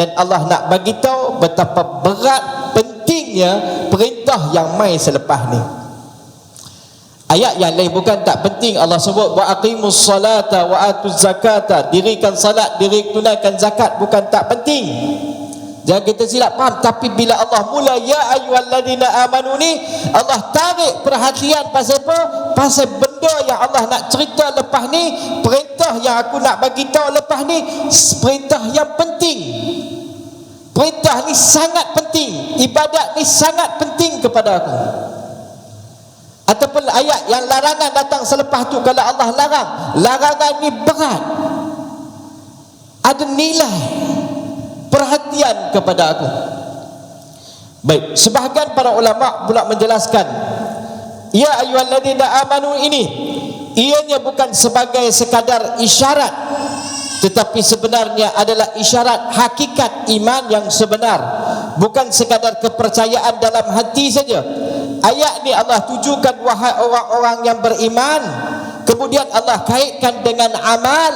A: dan Allah nak bagi tahu betapa berat pentingnya perintah yang mai selepas ni. Ayat yang lain bukan tak penting. Allah sebut wa aqimus salata wa atuz zakata, dirikan salat, tunaikan zakat, bukan tak penting. Jangan kita silap faham. Tapi bila Allah mula ya ayyuhalladzina amanu ni, Allah tarik perhatian pasal apa? Pasal benda yang Allah nak cerita lepas ni, perintah yang aku nak bagi tahu lepas ni, perintah yang penting. Perintah ni sangat penting, ibadat ni sangat penting kepada aku. Ataupun ayat yang larangan datang selepas tu, kalau Allah larang, larangan ni berat, ada nilai perhatian kepada aku. Baik, sebahagian para ulama pula menjelaskan ya ayyuhalladzina amanu ini, ianya bukan sebagai sekadar isyarat tetapi sebenarnya adalah isyarat hakikat iman yang sebenar, bukan sekadar kepercayaan dalam hati saja. Ayat ni Allah tujukan wahai orang-orang yang beriman, kemudian Allah kaitkan dengan amal.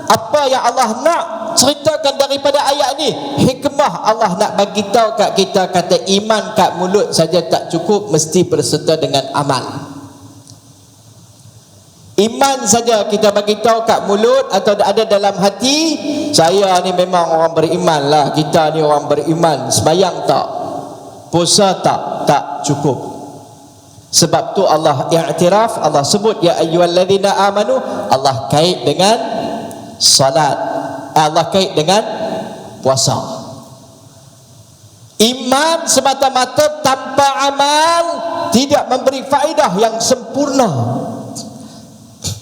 A: Apa yang Allah nak ceritakan daripada ayat ni? Hikmah Allah nak bagi tahu kat kita, kata iman kat mulut saja tak cukup, mesti berserta dengan amal. Iman saja kita bagi tahu kat mulut atau ada dalam hati, saya ni memang orang beriman lah, kita ni orang beriman, sembahyang tak, puasa tak cukup. Sebab tu Allah i'tiraf, Allah sebut ya ayyuhalladzina amanu, Allah kait dengan salat, Allah kait dengan puasa. Iman semata-mata tanpa amal tidak memberi faedah yang sempurna.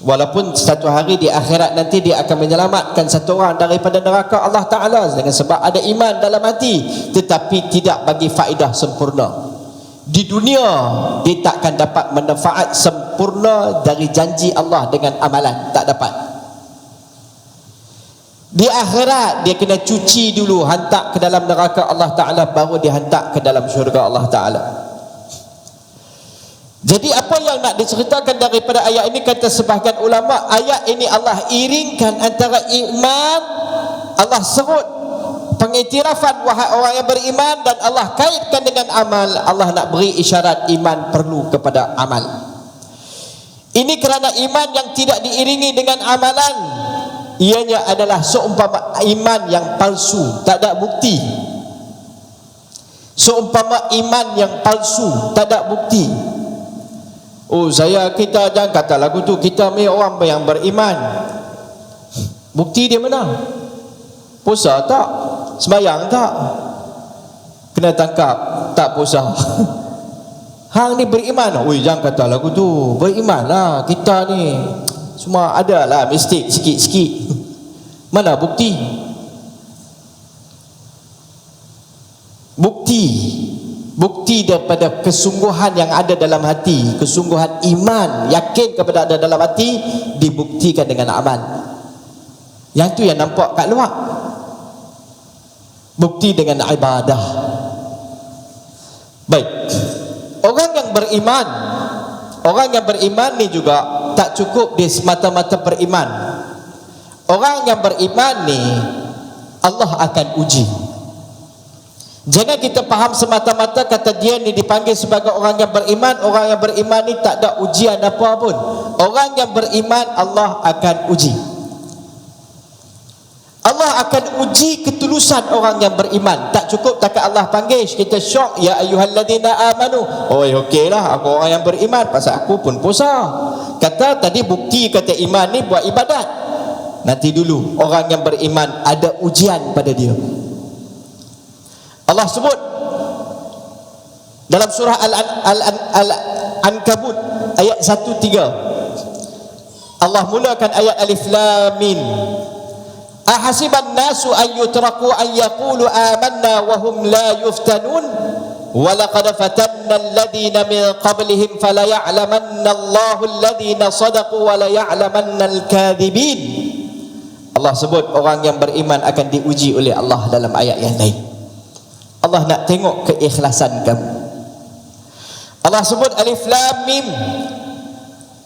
A: Walaupun satu hari di akhirat nanti dia akan menyelamatkan satu orang daripada neraka Allah Ta'ala dengan sebab ada iman dalam hati, tetapi tidak bagi faedah sempurna. Di dunia dia takkan dapat manfaat sempurna dari janji Allah dengan amalan, tak dapat. Di akhirat dia kena cuci dulu, hantar ke dalam neraka Allah Ta'ala, baru dihantar ke dalam syurga Allah Ta'ala. Jadi apa yang nak diceritakan daripada ayat ini, kata sebahagian ulama, ayat ini Allah iringkan antara iman, Allah serut pengiktirafan wahai orang yang beriman, dan Allah kaitkan dengan amal. Allah nak beri isyarat iman perlu kepada amal. Ini kerana iman yang tidak diiringi dengan amalan, ianya adalah seumpama iman yang palsu, tak ada bukti. Seumpama iman yang palsu, tak ada bukti. Oh, kita jangan kata lagu tu, kita ni orang yang beriman. Bukti dia mana? Puasa tak? Sembahyang tak? Kena tangkap tak puasa. Hang ni beriman. Oi, jangan kata lagu tu, beriman lah kita ni. Semua ada lah mistik sikit-sikit. Mana bukti? Bukti daripada kesungguhan yang ada dalam hati, kesungguhan iman, yakin kepada ada dalam hati, dibuktikan dengan amal. Yang tu yang nampak kat luar. Bukti dengan ibadah. Baik. Orang yang beriman ni juga tak cukup dia semata-mata beriman. Orang yang beriman ni Allah akan uji. Jangan kita faham semata-mata kata dia ni dipanggil sebagai orang yang beriman. Orang yang beriman ni tak ada ujian apa pun. Orang yang beriman Allah akan uji. Allah akan uji ketulusan orang yang beriman. Tak cukup takat Allah panggil kita syok, ya ayyuhalladzina amanu. Oh okeylah, aku orang yang beriman, pasal aku pun puasa. Kata tadi bukti kata iman ni buat ibadat. Nanti dulu orang yang beriman ada ujian pada dia. Allah sebut dalam surah Al-Ankabut ayat 1-3. Allah mulakan ayat Alif Lam Mim. Ahasiban nasu an yutraku an yaqulu amanna wa hum la yuftanun wa laqad fatanna alladhina min qablihim fala ya'lamanna Allahu alladhina sadaqu wa la ya'lamanna al-kadhibin. Allah sebut orang yang beriman akan diuji oleh Allah dalam ayat yang lain. Allah nak tengok keikhlasan kamu. Allah sebut Alif Lam Mim.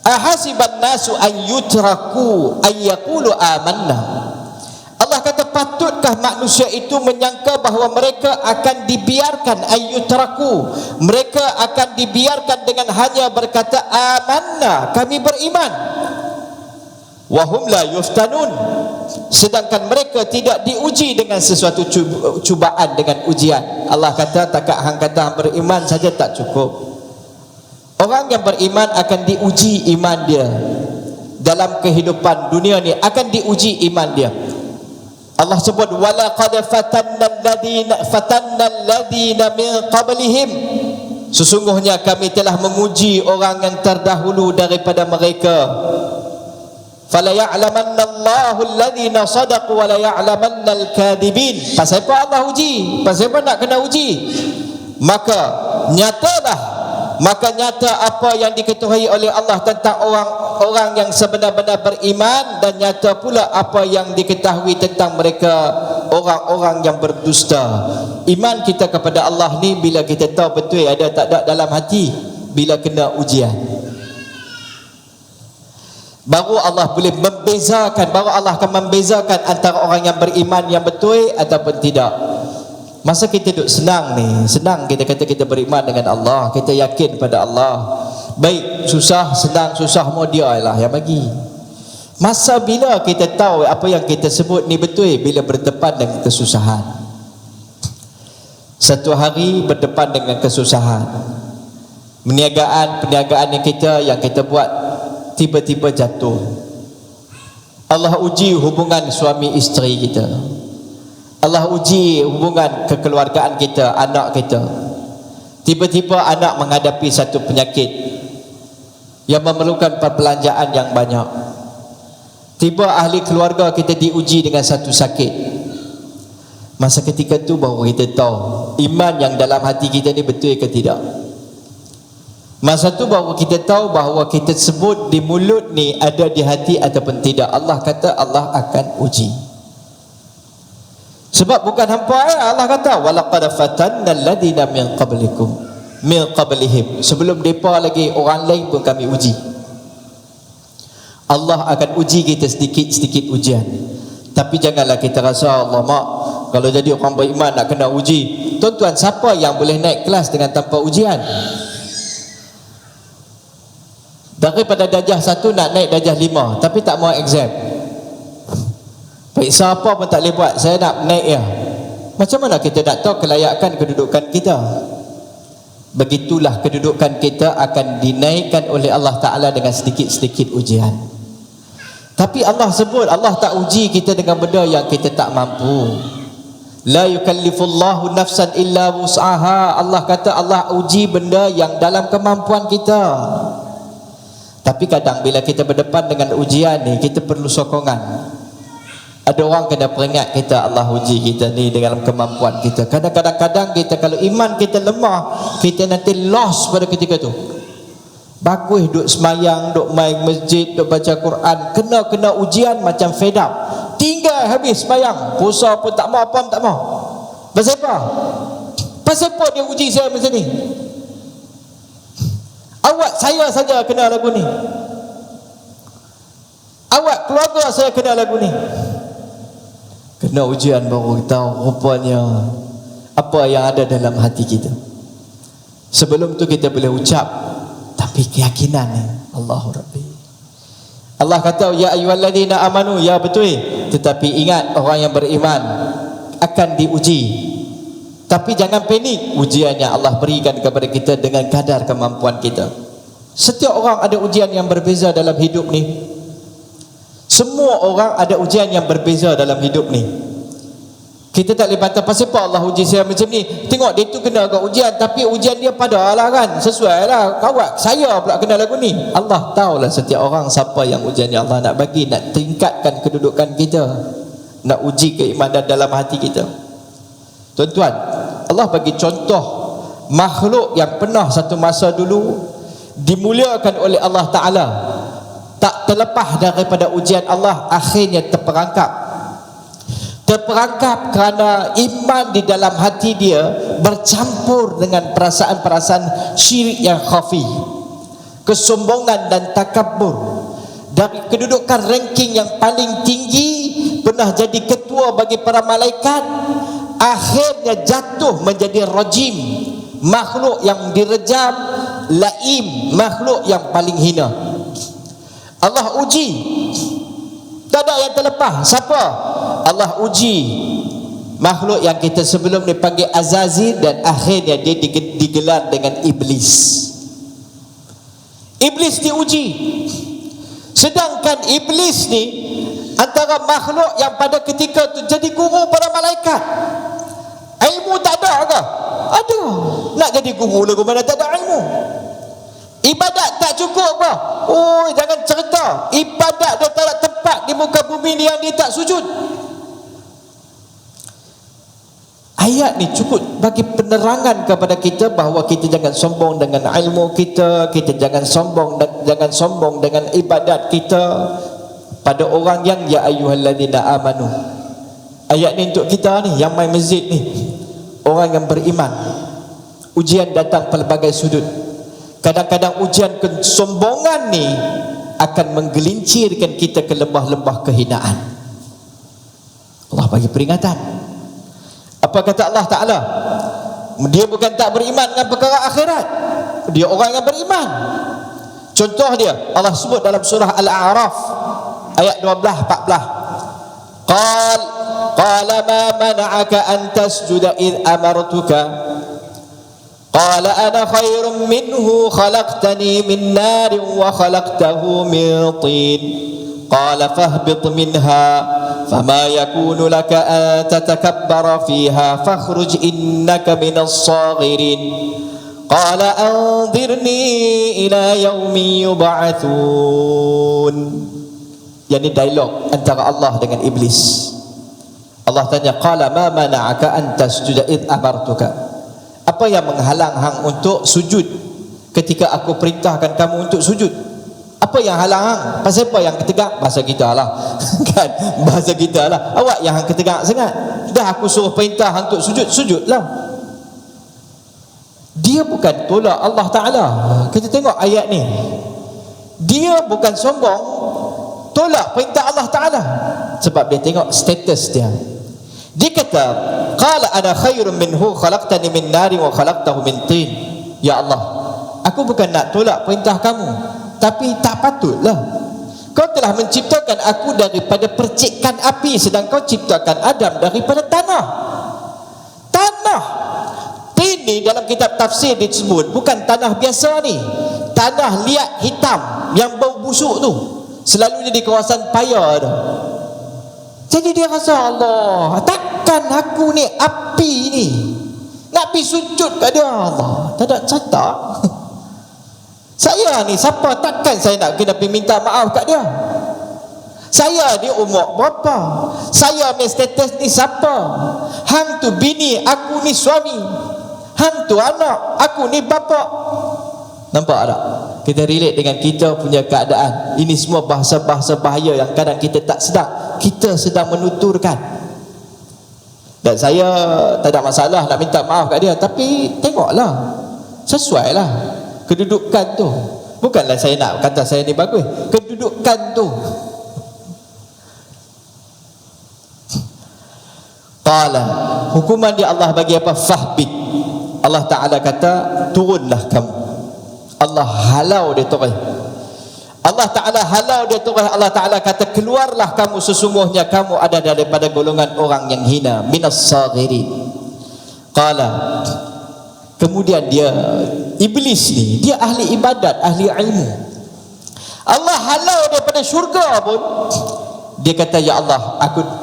A: Ahasiban nasu an yutraku an yaqulu amanna. Allah kata patutkah manusia itu menyangka bahawa mereka akan dibiarkan an yutraku, mereka akan dibiarkan dengan hanya berkata amanna, kami beriman, wa hum la yuftanun, sedangkan mereka tidak diuji dengan sesuatu cubaan, dengan ujian. Allah kata takat hang kata hang beriman saja tak cukup. Orang yang beriman akan diuji iman dia dalam kehidupan dunia ni, akan diuji iman dia. Allah sebut walaqad fatanna alladhina min qablihim, sesungguhnya kami telah menguji orang yang terdahulu daripada mereka. Fala ya'lamanna Allahu alladhina sadaqu wa la ya'lamanna al-kadhibin. Pasal apa Allah uji? Pasal apa nak kena uji? Maka nyata apa yang diketahui oleh Allah tentang orang-orang yang sebenar-benar beriman, dan nyata pula apa yang diketahui tentang mereka, orang-orang yang berdusta. Iman kita kepada Allah ni bila kita tahu betul ada tak ada dalam hati, bila kena ujian, baru Allah boleh membezakan, baru Allah akan membezakan antara orang yang beriman yang betul ataupun tidak. Masa kita duduk senang ni, senang kita kata kita beriman dengan Allah, kita yakin pada Allah. Baik, susah, senang, susah mau dia lah yang bagi. Masa bila kita tahu apa yang kita sebut ni betul, bila berdepan dengan kesusahan. Satu hari berdepan dengan kesusahan, perniagaan yang kita buat tiba-tiba jatuh. Allah uji hubungan suami isteri kita, Allah uji hubungan kekeluargaan kita, anak kita. Tiba-tiba anak menghadapi satu penyakit yang memerlukan perbelanjaan yang banyak. Tiba ahli keluarga kita diuji dengan satu sakit. Masa ketika tu baru kita tahu iman yang dalam hati kita ni betul ke tidak. Masa tu baru kita tahu bahawa kita sebut di mulut ni ada di hati ataupun tidak. Allah kata Allah akan uji. Sebab bukan hampa, Allah kata walaqad fatanna alladhina min qablihim, sebelum depa lagi orang lain pun kami uji. Allah akan uji kita sedikit-sedikit ujian. Tapi janganlah kita rasa Allah mak, kalau jadi orang beriman nak kena uji. Tuan-tuan, siapa yang boleh naik kelas dengan tanpa ujian? Daripada darjah 1 nak naik darjah 5 tapi tak mau exam, periksa apa pun tak boleh buat, saya nak naik ya. Macam mana kita nak tahu kelayakan kedudukan kita? Begitulah kedudukan kita akan dinaikkan oleh Allah Ta'ala dengan sedikit-sedikit ujian. Tapi Allah sebut, Allah tak uji kita dengan benda yang kita tak mampu. La yukallifullahu nafsan illa wus'aha. Allah kata Allah uji benda yang dalam kemampuan kita. Tapi kadang bila kita berdepan dengan ujian ni, kita perlu sokongan. Ada orang kena peringat kita, Allah uji kita ni dengan kemampuan kita. Kadang-kadang kita kalau iman kita lemah, kita nanti lost pada ketika tu. Bagus duk semayang, duk main masjid, duk baca Quran, kena ujian macam fed up. Tinggal habis semayang, puasa pun tak mau, apa pun tak mau. Pasal apa? Pasal apa dia uji saya macam ni? Awak saya saja kena lagu ni. Awak keluarga saya kena lagu ni. Kena ujian baru tahu rupanya apa yang ada dalam hati kita. Sebelum tu kita boleh ucap, tapi keyakinan ni Allahu Rabbi. Allah kata ya ayyuhallazina amanu, ya betul. Tetapi ingat orang yang beriman akan diuji. Tapi jangan panik, ujiannya Allah berikan kepada kita dengan kadar kemampuan kita. Setiap orang ada ujian yang berbeza dalam hidup ni. Semua orang ada ujian yang berbeza dalam hidup ni. Kita tak boleh bantah pasal apa Allah uji saya macam ni. Tengok dia tu kena agak ujian, tapi ujian dia padalah kan, sesuai lah. Kawat saya pula kena lagu ni. Allah tahulah setiap orang siapa yang ujian yang Allah nak bagi, nak tingkatkan kedudukan kita, nak uji keimanan dalam hati kita. Tuan-tuan, Allah bagi contoh makhluk yang pernah satu masa dulu dimuliakan oleh Allah Ta'ala, tak terlepas daripada ujian Allah, akhirnya terperangkap kerana iman di dalam hati dia bercampur dengan perasaan-perasaan syirik yang khafi, kesombongan dan takabur. Dari kedudukan ranking yang paling tinggi, pernah jadi ketua bagi para malaikat, akhirnya jatuh menjadi rajim, makhluk yang direjam, laim, makhluk yang paling hina. Allah uji, tak ada yang terlepas. Siapa? Allah uji makhluk yang kita sebelum dipanggil Azazil, dan akhirnya dia digelar dengan Iblis. Iblis diuji. Sedangkan Iblis ni antara makhluk yang pada ketika tu jadi guru para malaikat. Ilmu tak ada ke? Ada. Nak jadi guru lagu mana tak ada ilmu? Ibadat tak cukup ke? Oh, jangan cerita. Ibadat dia tak ada tempat di muka bumi ni yang dia tak sujud. Ayat ni cukup bagi penerangan kepada kita bahawa kita jangan sombong dengan ilmu kita, kita jangan sombong dengan ibadat kita pada orang yang ya ayyuhalladzina amanu. Ayat ni untuk kita ni yang main masjid ni, orang yang beriman. Ujian datang pelbagai sudut. Kadang-kadang ujian kesombongan ni akan menggelincirkan kita ke lembah-lembah kehinaan. Allah bagi peringatan. Apa kata Allah Ta'ala? Dia bukan tak beriman dengan perkara akhirat, dia orang yang beriman. Contoh dia Allah sebut dalam surah Al-A'raf ayat 12-14. Qala ma mana'aka an tasjuda id amartuka Qala ana khairum minhu khalaqtani min narin wa khalaqtahu min tin Qala fahbit minha fama yakunu laka an tatakabbara fiha fakhruj innaka minas saghirin Qala anzirni ila yaumi yub'atsun. Yang ini dialog antara Allah dengan iblis. Allah tanya, qala ma mana'aka an tasjuda id amartuka. Apa yang menghalang hang untuk sujud ketika aku perintahkan kamu untuk sujud? Apa yang halang hang? Pasal apa yang ketegak? Bahasa kita lah kan? Bahasa kita lah. Awak yang hang ketegak sangat. Dah aku suruh perintah hang untuk sujud, sujudlah. Dia bukan tolak Allah Ta'ala. Kita tengok ayat ni, dia bukan sombong tolak perintah Allah Ta'ala, sebab dia tengok status dia. Dia kata, qala ana khairun minhu khalaqtani min nari wa khalaqtahu min tin. Ya Allah, aku bukan nak tolak perintah kamu, tapi tak patutlah. Kau telah menciptakan aku daripada percikan api, sedang kau ciptakan Adam daripada tanah. Tanah tin ni dalam kitab tafsir disebut bukan tanah biasa ni, tanah liat hitam yang bau busuk tu, selalunya di kawasan paya tu. Jadi dia rasa, Allah, takkan aku ni api ni nak pergi sujud kat dia? Allah, tak ada catat. Saya ni siapa, takkan saya nak kena pergi minta maaf kat dia? Saya ni umur berapa? Saya ni status ni siapa? Hang tu bini, aku ni suami. Hang tu anak, aku ni bapa. Nampak tak? Kita relate dengan kita punya keadaan. Ini semua bahasa-bahasa bahaya yang kadang kita tak sedar. Kita sedang menuturkan. Dan saya tak ada masalah nak minta maaf kat dia, tapi tengoklah, sesuailah kedudukan tu. Bukanlah saya nak kata saya ni bagus, kedudukan tu. Qala, hukuman dia Allah bagi apa? Fahbit. Allah Ta'ala kata, turunlah kamu. Allah halau dia turun. Allah Ta'ala halau dia turun. Allah Ta'ala kata, keluarlah kamu, sesungguhnya kamu ada daripada golongan orang yang hina, minas saghirin. Qala, kemudian dia, iblis ni, dia ahli ibadat, ahli ilmu. Allah halau daripada syurga pun. Dia kata, ya Allah,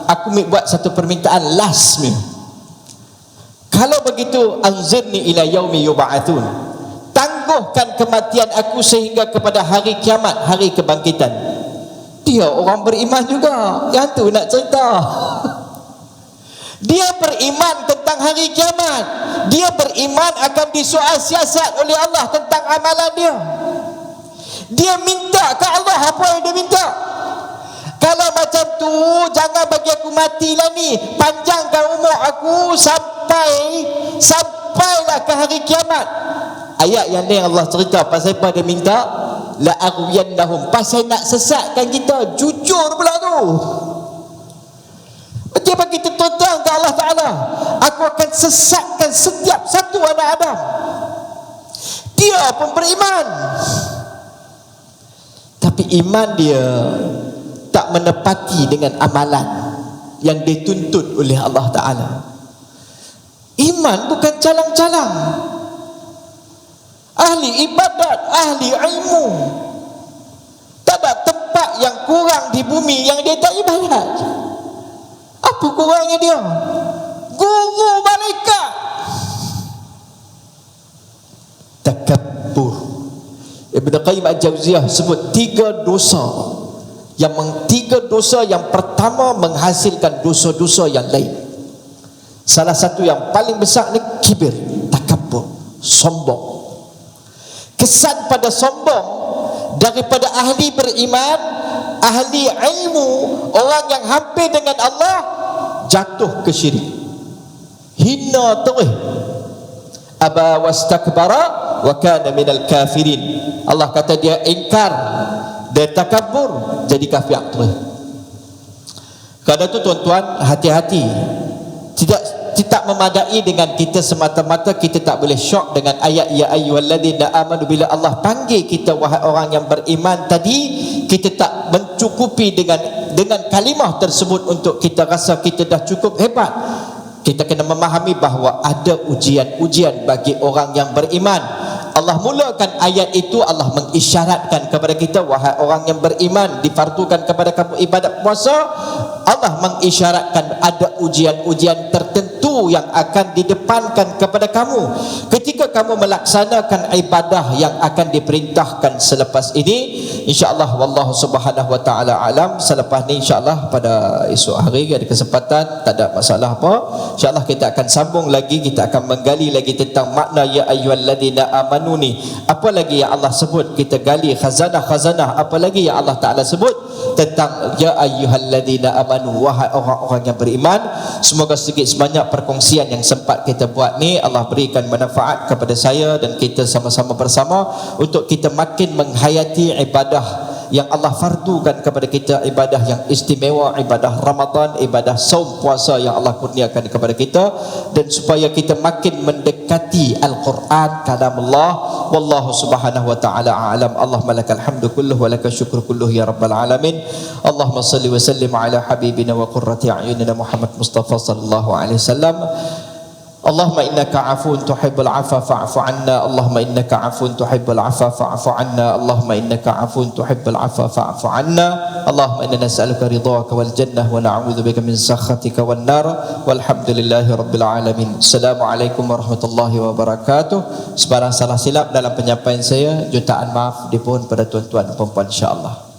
A: aku buat satu permintaan last ni. Kalau begitu, anzirni ila yaumi yub'atsun. Tangguhkan kematian aku sehingga kepada hari kiamat, hari kebangkitan. Dia orang beriman juga. Yang tu nak cerita. Dia beriman tentang hari kiamat. Dia beriman akan disoal siasat oleh Allah tentang amalan dia. Dia minta ke Allah apa yang dia minta. Kalau macam tu, jangan bagi aku matilah ni, panjangkan umur aku sampailah ke hari kiamat. Ayat yang ni Allah cerita pasal apa dia minta? La aghyannahum, pasal nak sesatkan kita. Jujur pula tu. Dia bagi terang ke Allah Ta'ala, aku akan sesatkan setiap satu anak Adam. Dia pun beriman, tapi iman dia tak menepati dengan amalan yang dituntut oleh Allah Ta'ala. Iman bukan calang-calang. Ahli ibadat, ahli ilmu, tak ada tempat yang kurang di bumi yang dia tak ibadat. Apa kurangnya dia? Guru malaikat. Takabbur. Ibn Qayyim Al-Jauziyah sebut tiga dosa yang pertama menghasilkan dosa-dosa yang lain. Salah satu yang paling besar ni kibir, takabur, sombong. Kesan pada sombong daripada ahli beriman, ahli ilmu, orang yang hampir dengan Allah, jatuh ke syirik, hina terus. Aba wastakbara wa kana minal kafirin. Allah kata dia ingkar, dia takabur, jadi kafir terus. Kerana itu tuan-tuan, hati-hati. Tidak memadai dengan kita semata-mata kita tak boleh syok dengan ayat ya ayyuhalladzina amanu. Bila Allah panggil kita wahai orang yang beriman tadi, kita tak mencukupi dengan kalimah tersebut untuk kita rasa kita dah cukup hebat. Kita kena memahami bahawa ada ujian-ujian bagi orang yang beriman. Allah mulakan ayat itu, Allah mengisyaratkan kepada kita, wahai orang yang beriman, difardukan kepada kamu ibadat puasa. Allah mengisyaratkan ada ujian-ujian tertentu yang akan didepankan kepada kamu ketika kamu melaksanakan ibadah yang akan diperintahkan selepas ini. InsyaAllah wallahu subhanahu wa ta'ala alam. Selepas ni insyaAllah pada esok hari ada kesempatan, tak ada masalah apa, insyaAllah kita akan sambung lagi, kita akan menggali lagi tentang makna ya ayyuhalladzina amanu ni. Apa lagi yang Allah sebut, kita gali khazanah-khazanah. Apa lagi yang Allah Ta'ala sebut tentang ya ayyuhalladzina amanu, wahai orang-orang yang beriman. Semoga sedikit sebanyak perkongsian yang sempat kita buat ni Allah berikan manfaat kepada saya dan kita sama-sama bersama untuk kita makin menghayati ibadah yang Allah fardukan kepada kita, ibadah yang istimewa, ibadah Ramadan, ibadah saum puasa yang Allah kurniakan kepada kita, dan supaya kita makin mendekati Al-Quran, kalamullah. Wallahu subhanahu wa ta'ala a'lam. Allahumma lakal hamdu kulluh wa lakal syukru kulluh ya rabbal alamin. Allahumma salli wa sallim ala habibina wa qurrati a'yunina Muhammad Mustafa sallallahu alaihi wasallam. Allahumma innaka afuun tuhibbul afwa fa'fu anna. Allahumma innaka afuun tuhibbul afwa fa'fu anna. Allahumma innaka afuun tuhibbul afwa fa'fu anna. Allahumma inna nas'aluka ridhaka wal jannah wa na'udzubika min sakhatika wan nar. Walhamdulillahi rabbil alamin. Assalamualaikum warahmatullahi wabarakatuh. Sebarang salah silap dalam penyampaian saya, jutaan maaf dimohon pada tuan-tuan dan puan-puan insya-Allah.